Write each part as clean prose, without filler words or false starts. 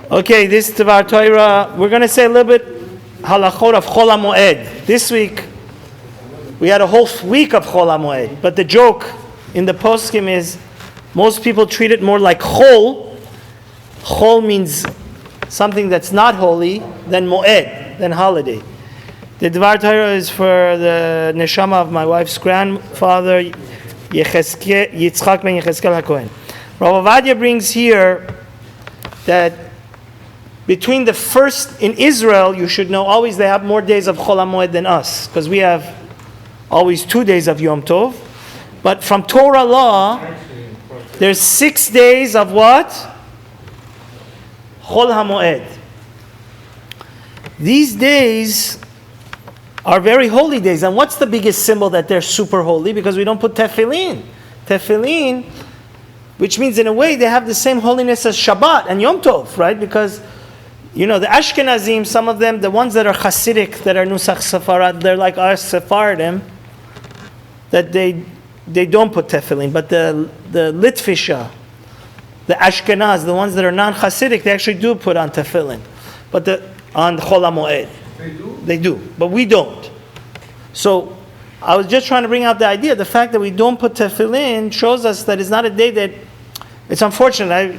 Okay, this Devar Torah, we're going to say a little bit halachot of Chol Hamoed. This week, we had a whole week of Chol Hamoed, but the joke in the poskim is most people treat it more like Chol. Chol means something that's not holy, than Moed, than holiday. The Devar Torah is for the neshama of my wife's grandfather, Yitzchak ben Yecheskel HaKohen. Rav Ovadia brings here that between the first, in Israel, you should know always they have more days of Chol Hamoed than us, because we have always 2 days of Yom Tov. But from Torah law, there's 6 days of what? Chol Hamoed. These days are very holy days. And what's the biggest symbol that they're super holy? Because we don't put tefillin. Tefillin, which means in a way they have the same holiness as Shabbat and Yom Tov, right? Because you know, the Ashkenazim, some of them, the ones that are Hasidic, that are Nusach Sefarad, they're like our Sephardim, that they don't put tefillin. But the Litvisha, the Ashkenaz, the ones that are non-Hasidic, they actually do put on tefillin. But on Chol Hamoed. They do. But we don't. So, I was just trying to bring out the idea, the fact that we don't put tefillin shows us that it's not a day that, it's unfortunate.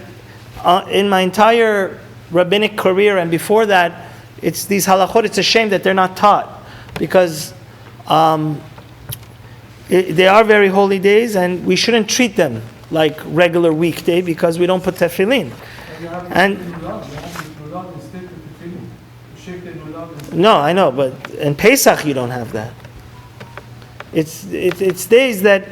In my entire rabbinic career and before that, it's these halachot, it's a shame that they're not taught, because they are very holy days and we shouldn't treat them like regular weekday because we don't put tefillin. And no, I know, but in Pesach you don't have that. It's days that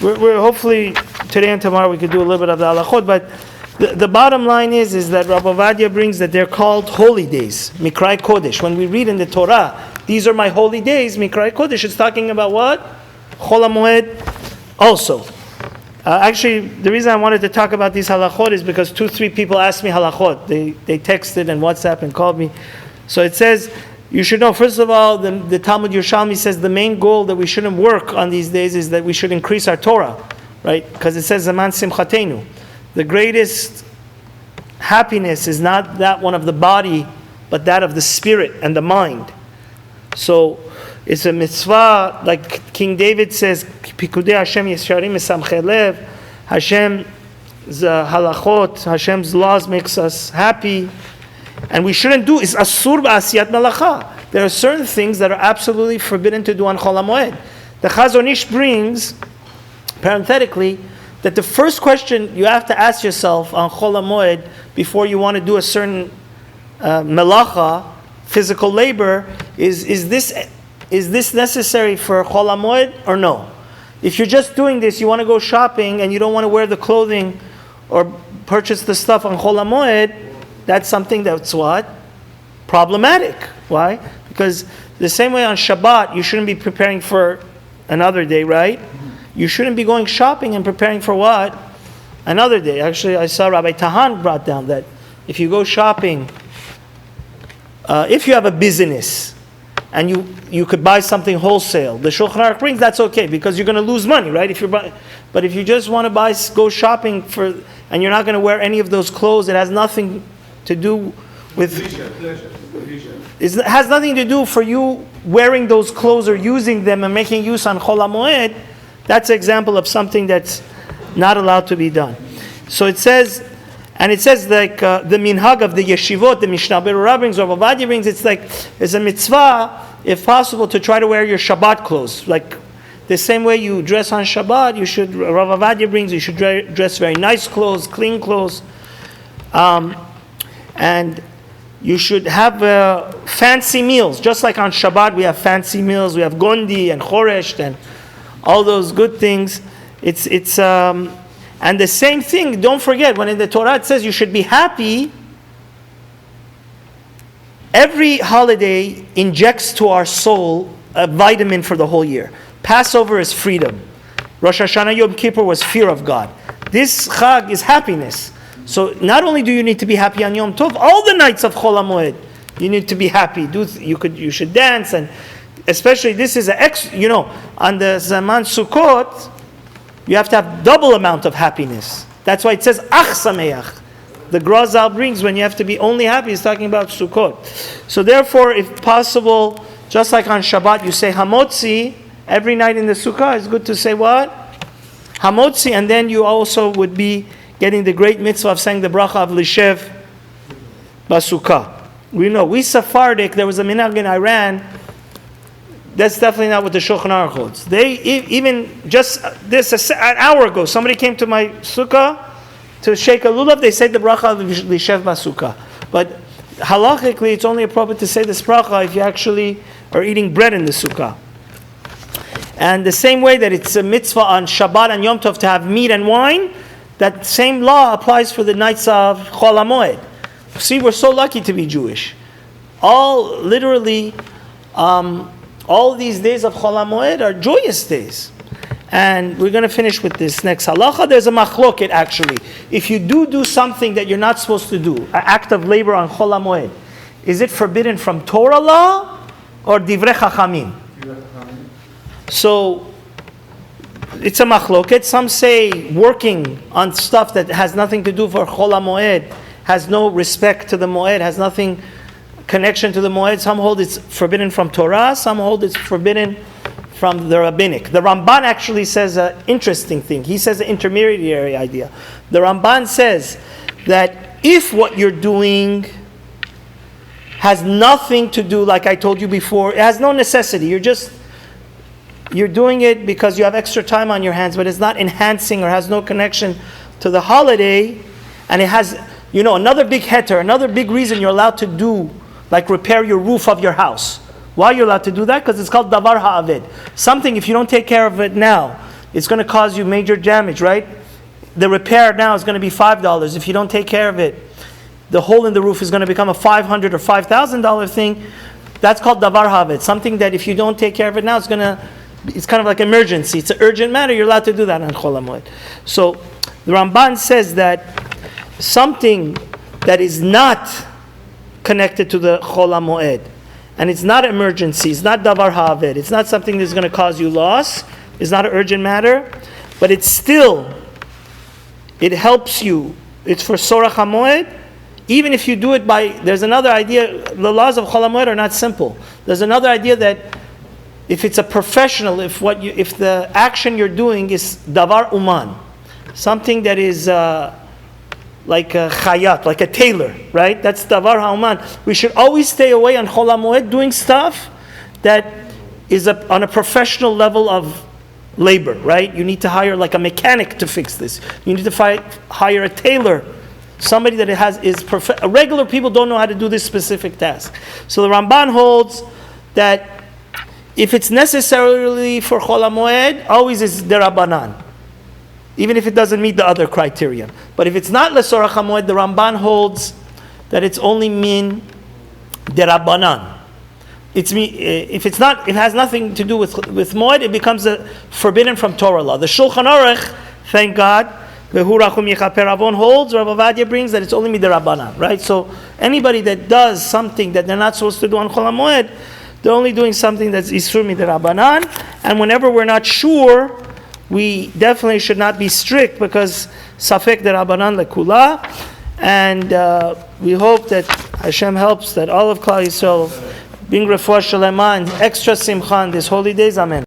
we're hopefully today and tomorrow we could do a little bit of the halachot, but the bottom line is that Rabbi Ovadia brings that they're called holy days, Mikrai Kodesh. When we read in the Torah, these are my holy days, Mikrai Kodesh, it's talking about what? Chol Hamoed also. Actually, the reason I wanted to talk about these halachot is because 2-3 people asked me halachot. They texted and WhatsApp and called me. So it says, you should know, first of all, the Talmud Yerushalmi says the main goal that we shouldn't work on these days is that we should increase our Torah, right? Because it says, Zaman Simchatenu. The greatest happiness is not that one of the body, but that of the spirit and the mind. So it's a mitzvah, like King David says, Pikudei Hashem Yesharim Mesamchei Lev, Hashem's halachot, Hashem's laws makes us happy. And we shouldn't do, is asur ba'asiyat melacha. There are certain things that are absolutely forbidden to do on Chol Hamoed. The Chazon Ish brings, parenthetically, that the first question you have to ask yourself on Chol Hamoed before you want to do a certain melacha, physical labor, is this necessary for Chol Hamoed or no? If you're just doing this, you want to go shopping and you don't want to wear the clothing or purchase the stuff on Chol Hamoed, that's something that's what? Problematic. Why? Because the same way on Shabbat, you shouldn't be preparing for another day, right? You shouldn't be going shopping and preparing for what? Another day. Actually, I saw Rabbi Tahan brought down that if you go shopping, if you have a business and you could buy something wholesale, the Shulchan Aruch brings that's okay because you're going to lose money, right? But if you just want to go shopping and you're not going to wear any of those clothes, it has nothing to do with pleasure. It has nothing to do for you wearing those clothes or using them and making use on Chol Hamoed. That's an example of something that's not allowed to be done. So it says, like the minhag of the yeshivot, the Mishnah Berurah brings, or Rav Ovadia brings, it's a mitzvah, if possible, to try to wear your Shabbat clothes. Like the same way you dress on Shabbat, you should, Rav Ovadia brings, you should dress very nice clothes, clean clothes. And you should have fancy meals. Just like on Shabbat, we have fancy meals. We have gondi and choresht and all those good things. And the same thing, don't forget, when in the Torah it says you should be happy, every holiday injects to our soul a vitamin for the whole year. Passover is freedom. Rosh Hashanah Yom Kippur was fear of God. This Chag is happiness. So not only do you need to be happy on Yom Tov, all the nights of Chol Hamoed, you need to be happy. You should dance, and especially this is on the Zaman Sukkot, you have to have double amount of happiness. That's why it says Ach Sameach. the Grazal brings when you have to be only happy is talking about Sukkot. So therefore, if possible, just like on Shabbat, you say Hamotzi every night in the Sukkah. It's good to say what? Hamotzi, and then you also would be getting the great mitzvah of saying the bracha of Lishev Basukkah. We know, we Sephardic, there was a minhag in Iran. That's definitely not what the Shulchan Aruch holds. They, even just this, an hour ago, somebody came to my sukkah to shake a lulav, they said the bracha of Lishev Basukkah. But halachically, it's only appropriate to say this bracha if you actually are eating bread in the sukkah. And the same way that it's a mitzvah on Shabbat and Yom Tov to have meat and wine, that same law applies for the nights of Chol Hamoed. See, we're so lucky to be Jewish. All these days of Chol Hamoed are joyous days. And we're going to finish with this next halacha. There's a machloket actually. If you do something that you're not supposed to do, an act of labor on Chol Hamoed, is it forbidden from Torah law or Divrei Chachamim? So, it's a machloket. Some say working on stuff that has nothing to do for Chol Hamoed, has no respect to the Moed, has nothing connection to the Moed. Some hold it's forbidden from Torah, some hold it's forbidden from the Rabbinic. The Ramban actually says an interesting thing. He says an intermediary idea. The Ramban says that if what you're doing has nothing to do, like I told you before, it has no necessity, you're doing it because you have extra time on your hands, but it's not enhancing or has no connection to the holiday, and it has, another big heter, another big reason you're allowed to do, like repair your roof of your house. Why are you allowed to do that? Because it's called davar ha'aved. Something, if you don't take care of it now, it's going to cause you major damage, right? The repair now is going to be $5. If you don't take care of it, the hole in the roof is going to become a $500 or $5,000 thing. That's called davar ha'aved. Something that if you don't take care of it now, it's kind of like emergency. It's an urgent matter. You're allowed to do that on Chol Hamoed. So the Ramban says that something that is not connected to the Chol Hamoed, and it's not emergency, it's not davar ha'aved, it's not something that's going to cause you loss, it's not an urgent matter, but it helps you, it's for Sorach HaMoed, even if you do it there's another idea, the laws of Chol Hamoed are not simple. There's another idea that if it's a professional, if the action you're doing is davar uman, something that is like a chayat, like a tailor, right? That's davar ha'uman. We should always stay away on Chol Hamoed doing stuff that is on a professional level of labor, right? You need to hire like a mechanic to fix this. You need to hire a tailor, somebody that regular people don't know how to do this specific task. So the Ramban holds that if it's necessarily for Chol Hamoed, always is derabanan, even if it doesn't meet the other criterion. But if it's not lesorach hamoed, the Ramban holds that it's only min derabanan. If it's not, it has nothing to do with moed. It becomes forbidden from Torah law. The Shulchan Aruch, thank God, Vehu Rachum Yechaper Avon holds. Rav Avadia brings that it's only midirabanan, right? So anybody that does something that they're not supposed to do on Chol Hamoed, they're only doing something that's isur midirabanan. And whenever we're not sure, we definitely should not be strict, because safek derabanan lekula, and we hope that Hashem helps that all of Klal Yisrael bring refuah shalema and extra simcha on these holy days. Amen.